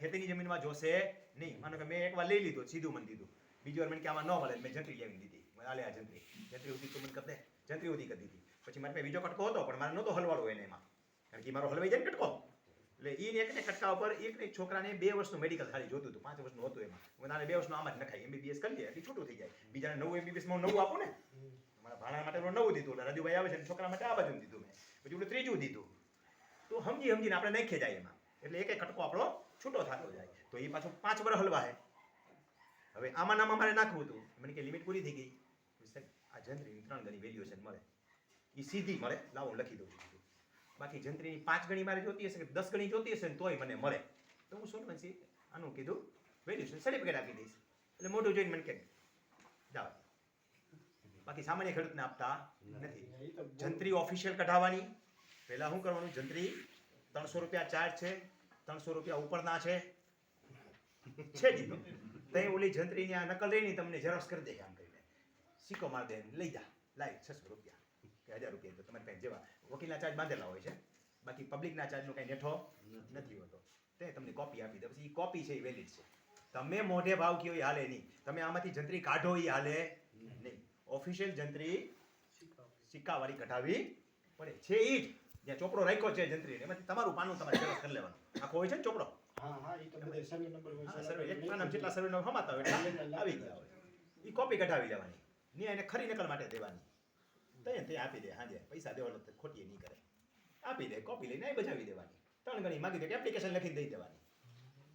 ખેતીની જમીનમાં જોશે નહીં. માનો કે મેં એકવાર લઈ લીધો, સીધું મને દીધું, બીજી વાર મને કે આમાં ન મળે, મેં જંત્રી લેવી દીધી, આલે આ જંત્રી સુધી તું મને કરી દે, જંત્રી સુધી કરી દીધી. પછી મારે બીજો કટકો હતો પણ મારે નહોતો હલવાડો એને એમાં, કારણ કે મારો હલવાઈ જાય ને કટકો. એટલે એ એકને કટકા ઉપર એક છોકરાને 2 વર્ષનું મેડિકલ ખાલી જોતું હતું, 5 વર્ષનું હતું એમાં. હું તારે 2 વર્ષનું આમાં જ નખાય, MBBS કરી લે એટલે છૂટું થઈ જાય. બીજાને નવું MBBS માં નવું આપું ને, મારા ભાણા માટે નવું દીધું, એટલે રાજુભાઈ આવે છે છોકરા માટે આ બાજુ દીધું મેં, પછી ઓલું ત્રીજું દીધું. તો સમજીને આપણે નાખી જાય એમાં, એટલે એક કટકો આપણો છૂટો થતો જાય. તો એ પાછું 5 વર્ષ હલવા હે. હવે આમાં નામાં મારે નાખવું હતું, મને કે લિમિટ પૂરી થઈ ગઈ. આ જંત્રીની 3 ગણી વેલ્યુએશન મળે, એ સીધી મળે, લાવો લખી દઉં છું. બાકી જંત્રીની 5 ગણી મારે જોતી હશે કે 10 ગણી જોતી હશે ને તોય મને મળે, તો હું સોલવન્સી આનું કીધું વેલ્યુએશન સર્ટિફિકેટ આપી દઈશ. એટલે મોઢું જોઈને મને કે જાઓ. બાકી સામાન્ય ખેડૂતને આપતા નથી. જંત્રી ઓફિશિયલ કઢાવવાની, પહેલાં શું કરવાનું, જંત્રી 300 રૂપિયા ચાર્જ છે, 300 રૂપિયા ઉપરના છે દીધો. ત્યાં ઓલી જંત્રીની આ નકલ રહીને તમને ઝેરોક્સ કરી દે, આમ કરીને સિક્કો મારી દે, લઈ જા, લાય 600 રૂપિયા કે 1000 રૂપિયા, તો તમારી પાસે જેવા વકીલના ચાર્જ બાંધેલા હોય છે, બાકી પબ્લિકના ચાર્જનો કાંઈ નેઠો નથી હોતો. તે તમને કોપી આપી દે, પછી એ કોપી છે એ વેલિડ છે. તમે મોઢે ભાવ કયો એ હાલે નહીં, તમે આમાંથી જંત્રી કાઢો એ હાલે નહીં. ઓફિશિયલ જંત્રી સિક્કાવાળી કઢાવી પડે છે. એ જ જ્યાં ચોપડો રાખ્યો છે જંત્રીને, એમાંથી તમારું પાનું તમારે ઝેરોક્સ કરી લેવાનું. આખો હોય છે ને ચોપડો, એક પાનામાં જેટલા સર્વે નંબર હમાતા હોય એટલા આવી ગયા હોય, એ કોપી કઢાવી લેવાની, ને એને ખરી નકલ માટે દેવાની. તે આપી દે, હાજે પૈસા દેવાનો ખોટી નહીં કરે, આપી દે, કોપી લઈને બજાવી દેવાની. 3 ગણી માગી દે, એપ્લિકેશન લખીને દઈ દેવાની,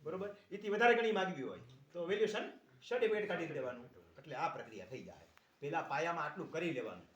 બરોબર. એથી વધારે ગણી માગવી હોય તો વેલ્યુએશન સર્ટિફિકેટ કાઢી દેવાનું. એટલે આ પ્રક્રિયા થઈ જાય. પેલા પાયામાં આટલું કરી લેવાનું.